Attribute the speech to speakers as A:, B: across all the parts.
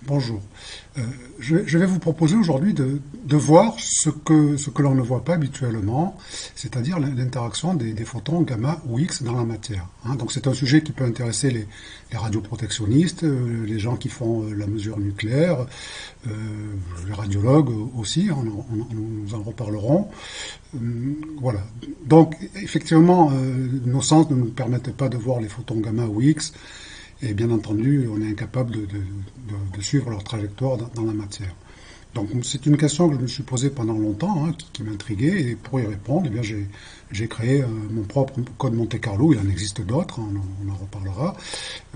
A: Bonjour. Je vais vous proposer aujourd'hui de voir ce que l'on ne voit pas habituellement, c'est-à-dire l'interaction des photons gamma ou X dans la matière. Hein. Donc c'est un sujet qui peut intéresser les radioprotectionnistes, les gens qui font la mesure nucléaire, euh, les radiologues aussi, nous en reparlerons. Voilà. Donc effectivement, nos sens ne nous permettent pas de voir les photons gamma ou X. Et bien entendu, on est incapable de suivre leur trajectoire dans la matière. Donc c'est une question que je me suis posée pendant longtemps, hein, qui m'intriguait, et pour y répondre, eh bien, j'ai créé mon propre code Monte-Carlo, il en existe d'autres, hein, on en reparlera,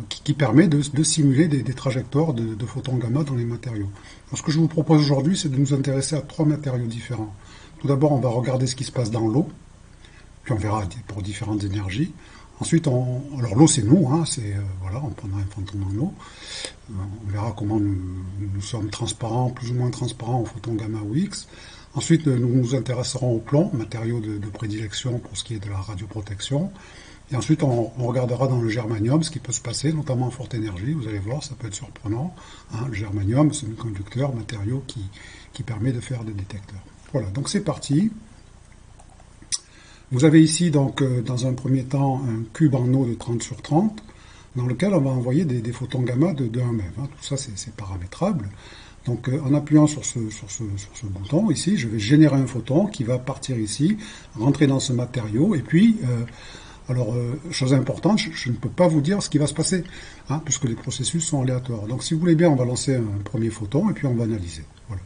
A: qui permet de simuler des trajectoires de photons gamma dans les matériaux. Alors, ce que je vous propose aujourd'hui, c'est de nous intéresser à trois matériaux différents. Tout d'abord, on va regarder ce qui se passe dans l'eau, puis on verra pour différentes énergies. Ensuite, alors l'eau c'est nous, hein, voilà, on prendra un photon dans l'eau. On verra comment nous sommes transparents, plus ou moins transparents aux photons gamma ou X. Ensuite, nous nous intéresserons au plomb, matériau de prédilection pour ce qui est de la radioprotection. Et ensuite, on regardera dans le germanium ce qui peut se passer, notamment en forte énergie. Vous allez voir, ça peut être surprenant. Hein, le germanium, semi-conducteur, matériau qui permet de faire des détecteurs. Voilà, donc c'est parti. Vous avez ici, donc, dans un premier temps, un cube en eau de 30 sur 30, dans lequel on va envoyer des photons gamma de 1 MeV. Hein. Tout ça, c'est paramétrable. Donc, en appuyant sur ce bouton, ici, je vais générer un photon qui va partir ici, rentrer dans ce matériau, et puis, chose importante, je ne peux pas vous dire ce qui va se passer, hein, puisque les processus sont aléatoires. Donc, si vous voulez bien, on va lancer un premier photon, et puis on va analyser. Voilà.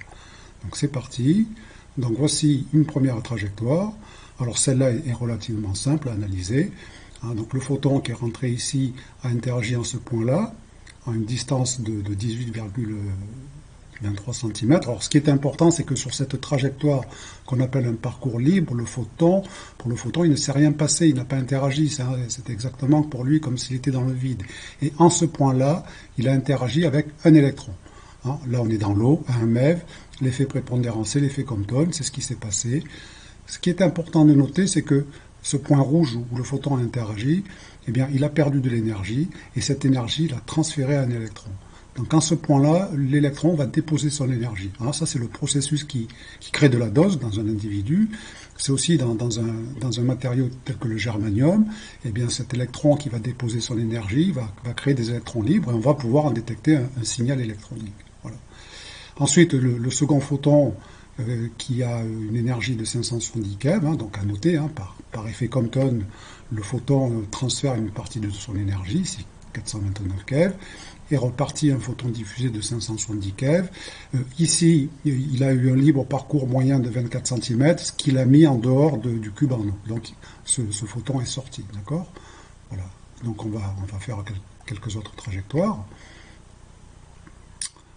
A: Donc, c'est parti. Donc, voici une première trajectoire. Alors celle-là est relativement simple à analyser. Hein, donc le photon qui est rentré ici a interagi en ce point-là, à une distance de 18,23 cm. Alors ce qui est important, c'est que sur cette trajectoire qu'on appelle un parcours libre, pour le photon, il ne s'est rien passé, il n'a pas interagi. C'est exactement pour lui comme s'il était dans le vide. Et en ce point-là, il a interagi avec un électron. Hein, là, on est dans l'eau, à 1 MeV, l'effet prépondérant, c'est l'effet Compton, c'est ce qui s'est passé. Ce qui est important de noter, c'est que ce point rouge où le photon a interagi, eh bien, il a perdu de l'énergie, et cette énergie, il a transféré à un électron. Donc, à ce point-là, l'électron va déposer son énergie. Alors, ça, c'est le processus qui crée de la dose dans un individu. C'est aussi dans un matériau tel que le germanium, eh bien, cet électron qui va déposer son énergie va créer des électrons libres, et on va pouvoir en détecter un signal électronique. Voilà. Ensuite, le second photon, qui a une énergie de 570 keV, hein, donc à noter, hein, par effet Compton, le photon transfère une partie de son énergie, c'est 429 keV, et repartit un photon diffusé de 570 keV. Ici, il a eu un libre parcours moyen de 24 cm, ce qu'il a mis en dehors du cube en eau. Donc ce photon est sorti, d'accord? Voilà. Donc on va faire quelques autres trajectoires.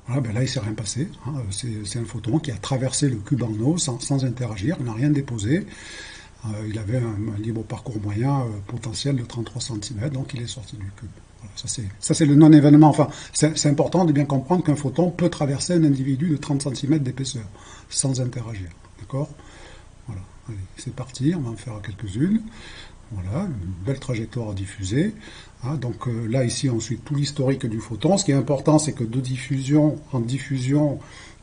A: Voilà, ben là, il ne s'est rien passé. Hein. C'est un photon qui a traversé le cube en eau sans interagir, il n'a rien déposé. Il avait un libre parcours moyen potentiel de 33 cm, donc il est sorti du cube. Voilà, ça, c'est le non-événement. Enfin, c'est important de bien comprendre qu'un photon peut traverser un individu de 30 cm d'épaisseur sans interagir. D'accord? Voilà. Allez, c'est parti, on va en faire quelques-unes. Voilà, une belle trajectoire diffusée. Hein, donc là, ici, on suit tout l'historique du photon. Ce qui est important, c'est que de diffusion en diffusion,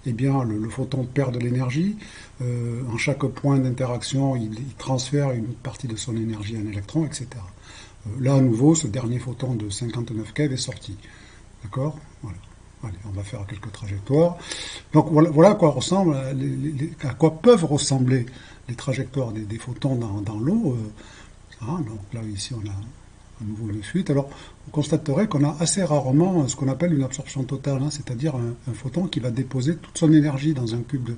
A: eh bien, le photon perd de l'énergie. En chaque point d'interaction, il transfère une partie de son énergie à un électron, etc. Là, à nouveau, ce dernier photon de 59 keV est sorti. D'accord? Voilà. Allez, on va faire quelques trajectoires. Donc voilà à quoi ressemble, à quoi peuvent ressembler les trajectoires des photons dans l'eau. Donc là, ici, on a à nouveau une fuite. Alors, vous constaterez qu'on a assez rarement ce qu'on appelle une absorption totale, hein, c'est-à-dire un photon qui va déposer toute son énergie dans un cube de...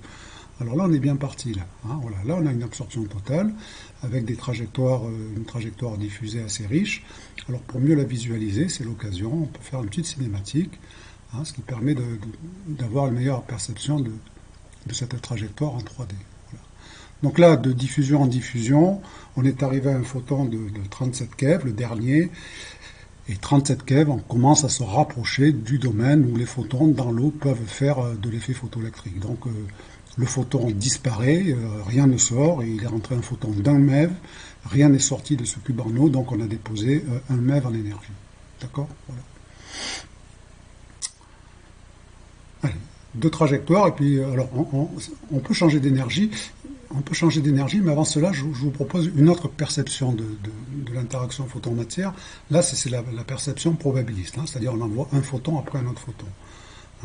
A: Alors là, on est bien parti, là. Hein, voilà. Là, on a une absorption totale avec des trajectoires, une trajectoire diffusée assez riche. Alors, pour mieux la visualiser, c'est l'occasion, on peut faire une petite cinématique, hein, ce qui permet d'avoir une meilleure perception de cette trajectoire en 3D. Donc là, de diffusion en diffusion, on est arrivé à un photon de 37 keV, le dernier, et 37 keV, on commence à se rapprocher du domaine où les photons dans l'eau peuvent faire de l'effet photoélectrique. Donc le photon disparaît, rien ne sort, et il est rentré un photon d'1 MeV, rien n'est sorti de ce cube en eau, donc on a déposé 1 MeV en énergie. D'accord? Voilà. deux trajectoires, et puis alors on peut changer d'énergie. On peut changer d'énergie, mais avant cela, je vous propose une autre perception de l'interaction photon-matière. Là, c'est la perception probabiliste, hein, c'est-à-dire on envoie un photon après un autre photon.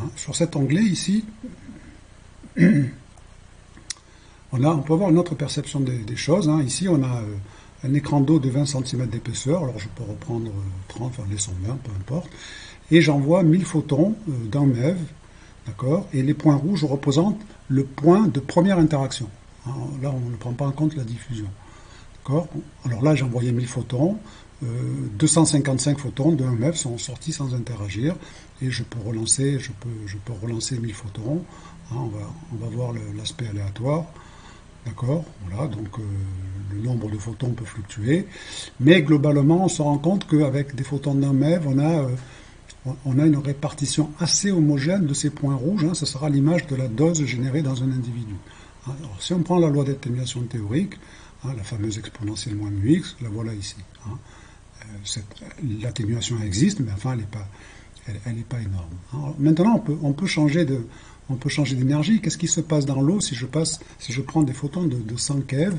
A: Hein. Sur cet onglet ici, on peut avoir une autre perception des choses. Hein. Ici, on a un écran d'eau de 20 cm d'épaisseur, alors je peux reprendre 30, enfin laissons 20, peu importe, et j'envoie 1000 photons d'un MEV, d'accord, et les points rouges représentent le point de première interaction. Là, on ne prend pas en compte la diffusion. Alors là, j'ai envoyé 1000 photons. 255 photons de 1 MEV sont sortis sans interagir. Et je peux relancer 1000 photons. On va voir l'aspect aléatoire. D'accord. Voilà, donc le nombre de photons peut fluctuer. Mais globalement, on se rend compte qu'avec des photons d'un MEV, on a une répartition assez homogène de ces points rouges. Hein. Ce sera l'image de la dose générée dans un individu. Alors, si on prend la loi d'atténuation théorique, hein, la fameuse exponentielle moins μx, la voilà ici. Hein. L'atténuation existe, mais enfin, elle n'est pas énorme. Alors, maintenant, on peut changer d'énergie. Qu'est-ce qui se passe dans l'eau si je prends des photons de 100 keV?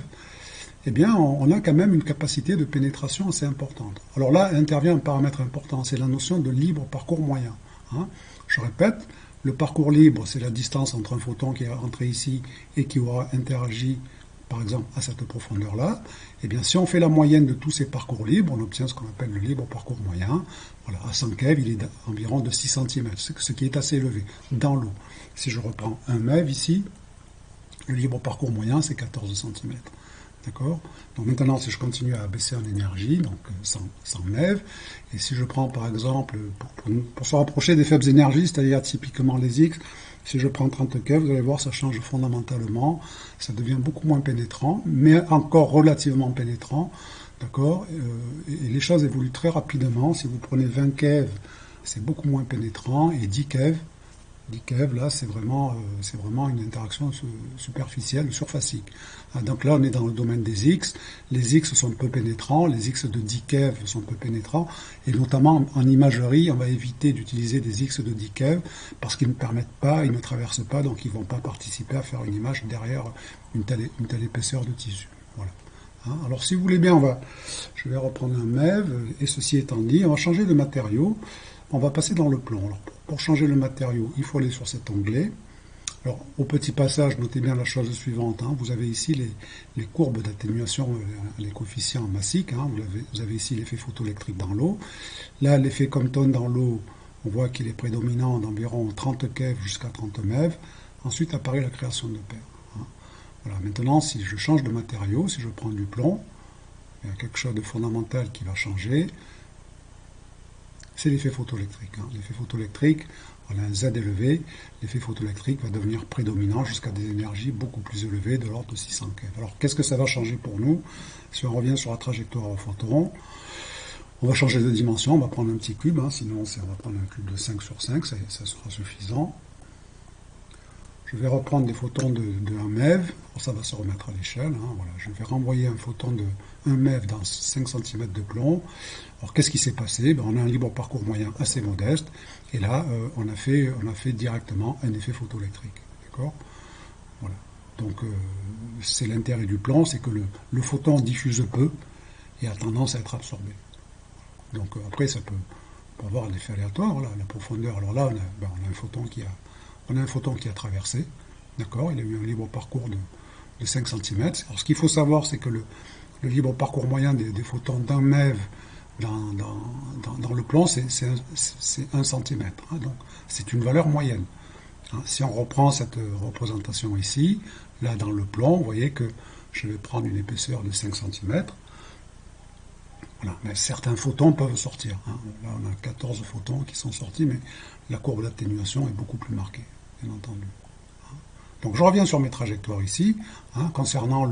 A: Eh bien, on a quand même une capacité de pénétration assez importante. Alors là, intervient un paramètre important, c'est la notion de libre parcours moyen. Hein. Je répète, le parcours libre, c'est la distance entre un photon qui est rentré ici et qui aura interagi, par exemple, à cette profondeur-là. Eh bien, si on fait la moyenne de tous ces parcours libres, on obtient ce qu'on appelle le libre parcours moyen. Voilà, à 100 keV, il est environ de 6 cm, ce qui est assez élevé dans l'eau. Si je reprends un MEV ici, le libre parcours moyen, c'est 14 cm. D'accord. Donc maintenant, si je continue à baisser en énergie, donc 100 MeV, et si je prends par exemple, pour se rapprocher des faibles énergies, c'est-à-dire typiquement les X, si je prends 30 keV, vous allez voir, ça change fondamentalement, ça devient beaucoup moins pénétrant, mais encore relativement pénétrant, d'accord, et les choses évoluent très rapidement. Si vous prenez 20 keV, c'est beaucoup moins pénétrant, et 10 keV, là, c'est vraiment une interaction superficielle, surfacique. Donc là, on est dans le domaine des X. Les X sont peu pénétrants, les X de 10 keV sont peu pénétrants, et notamment en imagerie, on va éviter d'utiliser des X de 10 keV parce qu'ils ne permettent pas, ils ne traversent pas, donc ils ne vont pas participer à faire une image derrière une telle épaisseur de tissu. Voilà. Hein, alors si vous voulez bien, je vais reprendre un MEV, et ceci étant dit, on va changer de matériau. On va passer dans le plomb. Alors, pour changer le matériau, il faut aller sur cet onglet. Alors, au petit passage, notez bien la chose suivante. Hein. Vous avez ici les courbes d'atténuation, les coefficients massiques. Hein. Vous avez ici l'effet photoélectrique dans l'eau. Là, l'effet Compton dans l'eau, on voit qu'il est prédominant d'environ 30 keV jusqu'à 30 MeV. Ensuite apparaît la création de paires. Hein. Voilà. Maintenant, si je change de matériau, si je prends du plomb, il y a quelque chose de fondamental qui va changer. C'est l'effet photoélectrique. Hein. L'effet photoélectrique, on a un Z élevé, l'effet photoélectrique va devenir prédominant jusqu'à des énergies beaucoup plus élevées, de l'ordre de 600 keV. Alors, qu'est-ce que ça va changer pour nous? Si on revient sur la trajectoire au photon, on va changer de dimension, on va prendre un petit cube, hein, sinon on va prendre un cube de 5 sur 5, ça sera suffisant. Je vais reprendre des photons de 1 MeV, ça va se remettre à l'échelle. Hein, voilà. Je vais renvoyer un photon de 1 MeV dans 5 cm de plomb. Alors qu'est-ce qui s'est passé? On a un libre parcours moyen assez modeste, et là on a fait directement un effet photoélectrique. D'accord. Voilà. Donc c'est l'intérêt du plomb, c'est que le photon diffuse peu et a tendance à être absorbé. Donc après ça peut avoir un effet aléatoire, voilà, la profondeur. Alors là on a un photon qui a traversé, d'accord, il a eu un libre parcours de 5 cm. Alors ce qu'il faut savoir, c'est que le libre parcours moyen des photons d'un MeV dans le plomb, c'est 1 cm. Hein, donc c'est une valeur moyenne. Hein, si on reprend cette représentation ici, là dans le plomb, vous voyez que je vais prendre une épaisseur de 5 cm. Voilà, mais certains photons peuvent sortir. Hein. Là on a 14 photons qui sont sortis, mais la courbe d'atténuation est beaucoup plus marquée, bien entendu. Donc je reviens sur mes trajectoires ici, hein, concernant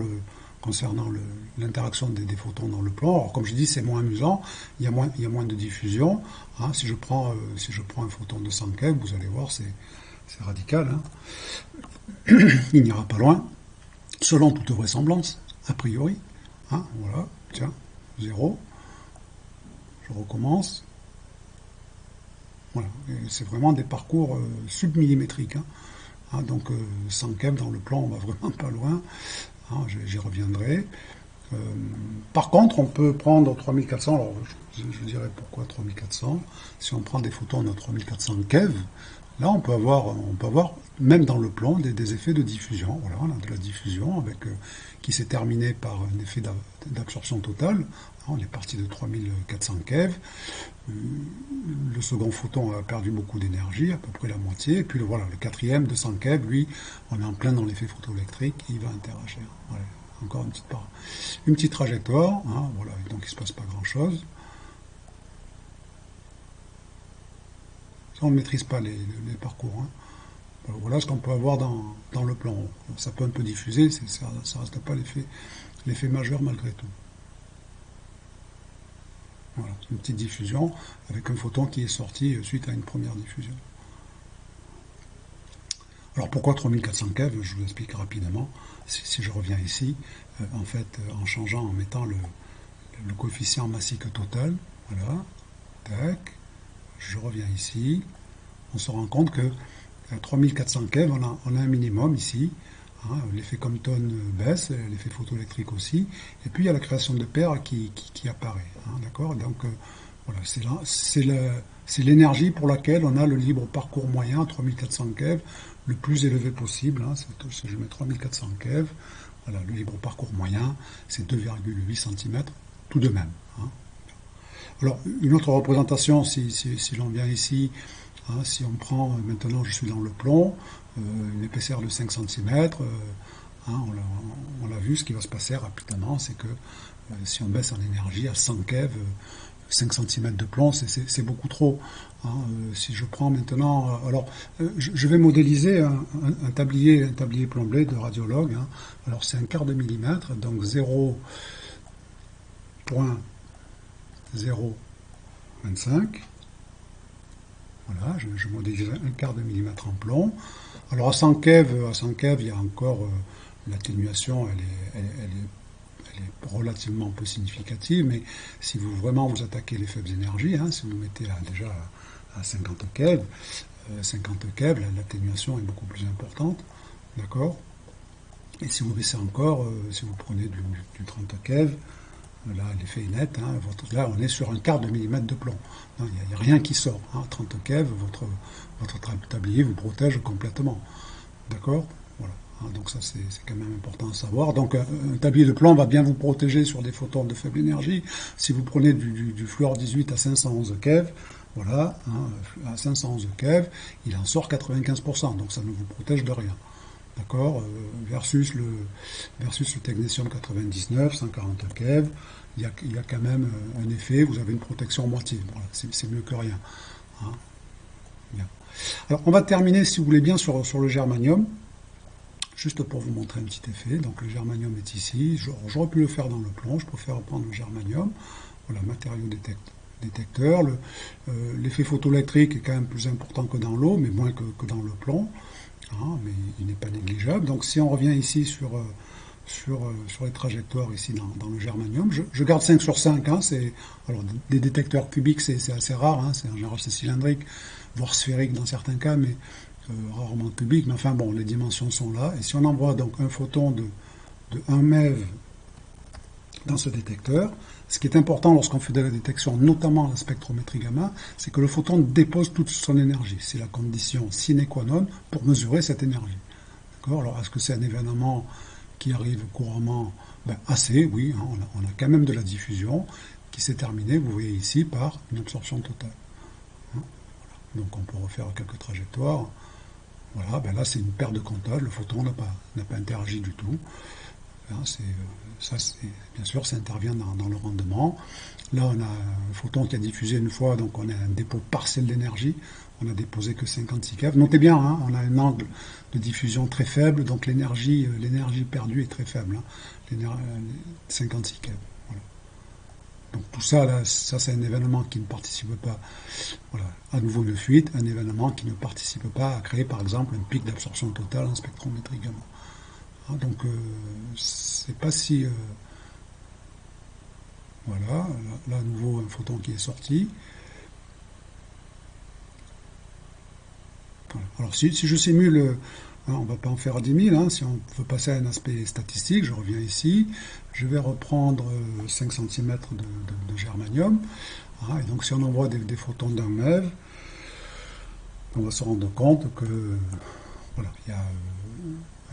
A: l'interaction des photons dans le plomb. Alors comme je dis, c'est moins amusant, il y a moins de diffusion. Hein. Si je prends un photon de 100 keV, vous allez voir, c'est radical. Hein. Il n'ira pas loin, selon toute vraisemblance, a priori. Hein, voilà, tiens, 0. Je recommence. Voilà. C'est vraiment des parcours submillimétriques. Donc 100 keV dans le plan, on va vraiment pas loin. J'y reviendrai. Par contre, on peut prendre 3400. Alors, je dirais pourquoi 3400. Si on prend des photos en 3400 keV, là, on peut avoir, même dans le plan, des effets de diffusion. Voilà, on a de la diffusion qui s'est terminée par un effet d'absorption totale. On est parti de 3400 keV. Le second photon a perdu beaucoup d'énergie, à peu près la moitié. Et puis voilà, le quatrième, 200 keV, lui, on est en plein dans l'effet photoélectrique, il va interagir. Voilà. Encore une petite trajectoire. Voilà, donc il ne se passe pas grand-chose. Ça, on ne maîtrise pas les parcours. Voilà ce qu'on peut avoir dans le plan. Ça peut un peu diffuser, ça ne reste pas l'effet majeur malgré tout. Voilà, une petite diffusion avec un photon qui est sorti suite à une première diffusion. Alors pourquoi 3400 keV? Je vous explique rapidement. Si je reviens ici, en fait, en changeant, en mettant le coefficient massique total, voilà, tac, je reviens ici, on se rend compte que à 3400 keV, on a un minimum ici. L'effet Compton baisse, l'effet photoélectrique aussi, et puis il y a la création de paires qui apparaît. D'accord. Donc voilà, c'est l'énergie pour laquelle on a le libre parcours moyen à 3400 keV le plus élevé possible. Je mets 3400 keV. Voilà, le libre parcours moyen, c'est 2,8 cm tout de même. Alors, une autre représentation, si l'on vient ici, si on prend, maintenant je suis dans le plomb, une épaisseur de 5 cm, on l'a vu, ce qui va se passer rapidement, c'est que si on baisse en énergie à 100 keV, 5 cm de plomb, c'est beaucoup trop. Si je prends maintenant... alors, je vais modéliser un tablier plomblé de radiologue. Alors, c'est un quart de millimètre, donc 0,025. Voilà, je modélise un quart de millimètre en plomb. Alors, à 100 keV, il y a encore... l'atténuation, elle est relativement peu significative, mais si vous attaquez les faibles énergies, si vous mettez déjà à 50 keV, l'atténuation est beaucoup plus importante, d'accord. Et si vous baissez encore, si vous prenez du 30 keV, là l'effet est net, là on est sur un quart de millimètre de plomb. Il n'y a rien qui sort. 30 keV, votre tablier vous protège complètement, d'accord. Donc ça c'est quand même important à savoir. Donc un tablier de plomb va bien vous protéger sur des photons de faible énergie. Si vous prenez du fluor 18 à 511 keV, voilà, à 511 keV, il en sort 95%, donc ça ne vous protège de rien. D'accord, versus le technétium 99, 140 keV, il y a quand même un effet, vous avez une protection moitié. Voilà, c'est mieux que rien. Bien. Alors on va terminer, si vous voulez bien, sur le germanium. Juste pour vous montrer un petit effet. Donc le germanium est ici. J'aurais pu le faire dans le plomb. Je préfère prendre le germanium. Voilà, matériau détecteur. L'effet photoélectrique est quand même plus important que dans l'eau, mais moins que dans le plomb. Mais il n'est pas négligeable. Donc si on revient ici sur les trajectoires ici dans le germanium, je garde 5 sur 5. Alors des détecteurs cubiques, c'est assez rare. En général, c'est cylindrique, voire sphérique dans certains cas, mais rarement cubique, mais enfin bon, les dimensions sont là. Et si on envoie donc un photon de 1 MeV dans ce détecteur, ce qui est important lorsqu'on fait de la détection, notamment la spectrométrie gamma, c'est que le photon dépose toute son énergie. C'est la condition sine qua non pour mesurer cette énergie. D'accord. Alors, est-ce que c'est un événement qui arrive couramment? Assez, oui. On a quand même de la diffusion qui s'est terminée, vous voyez ici, par une absorption totale. Voilà. Donc on peut refaire quelques trajectoires. Voilà, là c'est une paire de comptage, le photon n'a pas interagi du tout. Bien sûr, ça intervient dans le rendement. Là, on a un photon qui a diffusé une fois, donc on a un dépôt partiel d'énergie. On a déposé que 56 keV. Notez bien, on a un angle de diffusion très faible, donc l'énergie perdue est très faible. 56 keV. Voilà. Donc tout ça, là, c'est un événement qui ne participe pas, voilà, à nouveau une fuite, un événement qui ne participe pas à créer par exemple un pic d'absorption totale en spectrométrie gamma. Donc c'est pas si... voilà, là à nouveau un photon qui est sorti. Voilà. Alors si je simule, on ne va pas en faire 10 000, hein, si on veut passer à un aspect statistique, je reviens ici, je vais reprendre 5 cm de germanium, hein, et donc si on envoie des photons d'un MeV, on va se rendre compte que voilà, il y a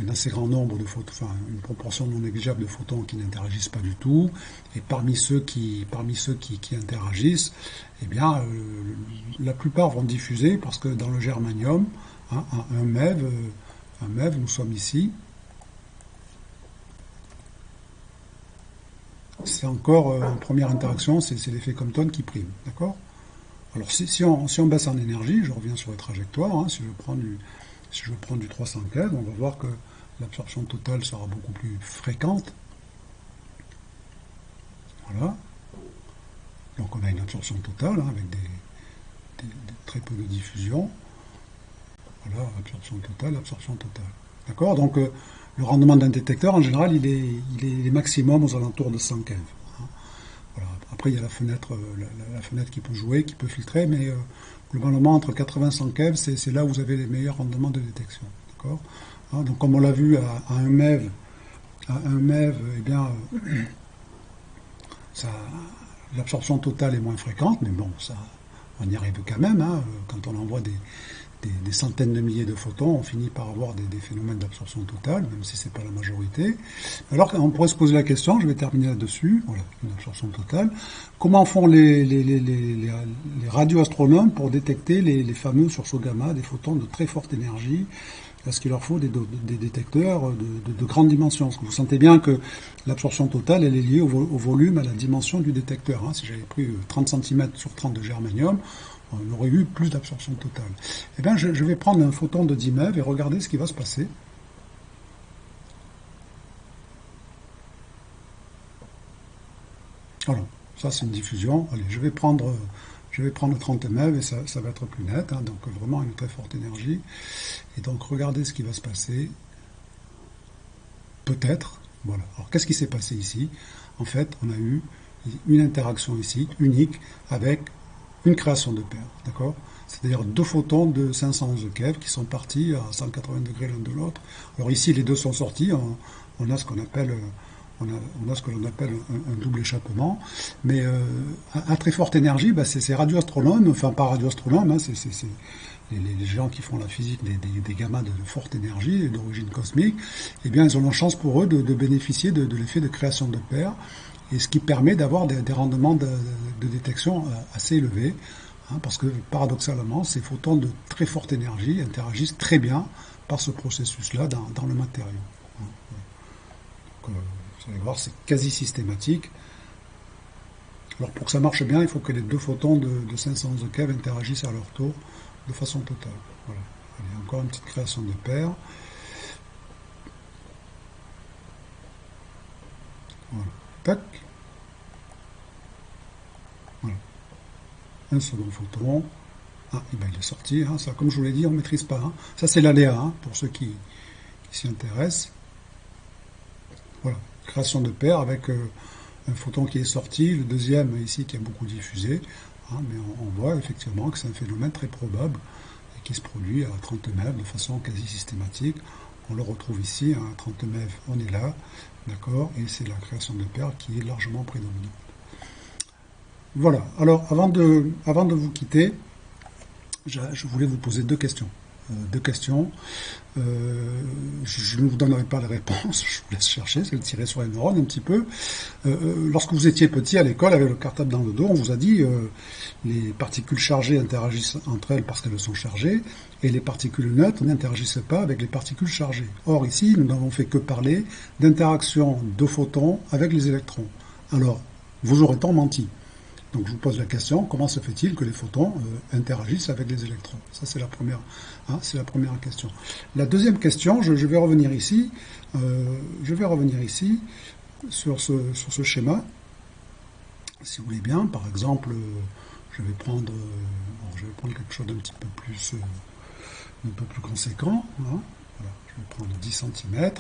A: un assez grand nombre de photons, enfin une proportion non négligeable de photons qui n'interagissent pas du tout, et parmi ceux qui interagissent, eh bien la plupart vont diffuser parce que dans le germanium, hein, un MeV, nous sommes ici, c'est encore en première interaction, c'est l'effet Compton qui prime, d'accord? Alors si on baisse en énergie, je reviens sur la trajectoire, hein, si je prends du 300 keV, on va voir que l'absorption totale sera beaucoup plus fréquente. Voilà. Donc on a une absorption totale, hein, avec très peu de diffusion. Voilà, absorption totale, absorption totale. D'accord? Donc le rendement d'un détecteur, en général, il est maximum aux alentours de 100 keV. Hein. Voilà. Après, il y a la fenêtre qui peut jouer, qui peut filtrer, mais globalement, entre 80 et 100 keV, c'est là où vous avez les meilleurs rendements de détection. D'accord? Hein, donc, comme on l'a vu à un MeV, eh bien, l'absorption totale est moins fréquente, mais bon, on y arrive quand même. Hein, quand on envoie des centaines de milliers de photons, on finit par avoir des phénomènes d'absorption totale, même si ce n'est pas la majorité. Alors on pourrait se poser la question, je vais terminer là-dessus, voilà, une absorption totale. Comment font les radioastronomes pour détecter les fameux sursauts gamma, des photons de très forte énergie? Est-ce qu'il leur faut des détecteurs de grande dimension? Parce que vous sentez bien que l'absorption totale, elle est liée au volume, à la dimension du détecteur. Hein. Si j'avais pris 30 cm sur 30 de germanium, on aurait eu plus d'absorption totale. Eh bien, je vais prendre un photon de 10 MeV et regarder ce qui va se passer. Voilà, ça c'est une diffusion. Allez, je vais prendre 30 MeV et ça va être plus net, hein, donc vraiment une très forte énergie. Et donc, regardez ce qui va se passer. Peut-être, voilà. Alors, qu'est-ce qui s'est passé ici? En fait, on a eu une interaction ici, unique, avec une création de paire, d'accord? C'est-à-dire deux photons de 511 keV qui sont partis à 180 degrés l'un de l'autre. Alors ici, les deux sont sortis, on a ce qu'on appelle, l'on appelle un double échappement, mais à très forte énergie, bah, ces radioastronomes, enfin pas radioastronomes, hein, c'est les gens qui font la physique des gammas de forte énergie et d'origine cosmique, eh bien ils ont la chance pour eux de bénéficier de l'effet de création de paires, et ce qui permet d'avoir des rendements de détection assez élevés, hein, parce que paradoxalement, ces photons de très forte énergie interagissent très bien par ce processus-là dans le matériau. Donc, vous allez voir, c'est quasi systématique. Alors pour que ça marche bien, il faut que les deux photons de 511 keV interagissent à leur tour de façon totale. Voilà. Allez, encore une petite création de paire. Voilà. Tac. Voilà. Un second photon. Ah, et ben il est sorti. Hein. Ça, comme je vous l'ai dit, on ne maîtrise pas. Hein. Ça, c'est l'aléa, hein, pour ceux qui s'y intéressent. Voilà. Création de paire avec un photon qui est sorti, le deuxième ici qui a beaucoup diffusé. Hein, mais on voit effectivement que c'est un phénomène très probable et qui se produit à 30 MeV de façon quasi systématique. On le retrouve ici, à 30 MeV, on est là, d'accord, et c'est la création de paires qui est largement prédominante. Voilà, alors avant de vous quitter, je voulais vous poser deux questions. Je ne vous donnerai pas de réponse, je vous laisse chercher, c'est le tirer sur les neurones un petit peu. Lorsque vous étiez petit à l'école, avec le cartable dans le dos, on vous a dit les particules chargées interagissent entre elles parce qu'elles sont chargées, et les particules neutres n'interagissent pas avec les particules chargées. Or ici, nous n'avons fait que parler d'interaction de photons avec les électrons. Alors, vous aurez tant menti. Donc je vous pose la question, comment se fait-il que les photons interagissent avec les électrons? Ça c'est la première, hein, question. La deuxième question, je vais revenir ici, sur ce schéma, si vous voulez bien. Par exemple, je vais prendre quelque chose d'un petit peu plus, conséquent. Hein. Voilà, je vais prendre 10 cm.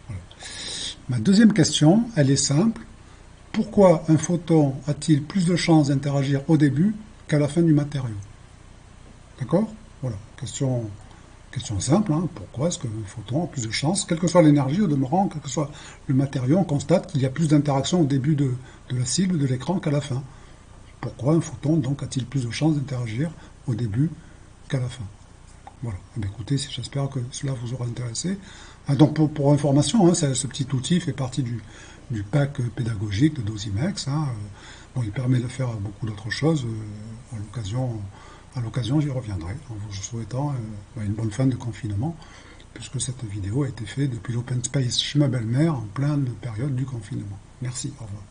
A: Voilà. Ma deuxième question, elle est simple. Pourquoi un photon a-t-il plus de chances d'interagir au début qu'à la fin du matériau. D'accord? Voilà, question simple, hein. Pourquoi est-ce qu'un photon a plus de chance, quelle que soit l'énergie au demeurant, quel que soit le matériau, on constate qu'il y a plus d'interaction au début de la cible, de l'écran, qu'à la fin. Pourquoi un photon, donc, a-t-il plus de chances d'interagir au début qu'à la fin? Voilà. Eh bien, écoutez, j'espère que cela vous aura intéressé. Ah, donc, pour information, hein, ce petit outil fait partie du pack pédagogique de Dosimex. Hein. Bon, il permet de faire beaucoup d'autres choses. À l'occasion, j'y reviendrai, en vous souhaitant une bonne fin de confinement, puisque cette vidéo a été faite depuis l'Open Space Schmebelmer en pleine période du confinement. Merci, au revoir.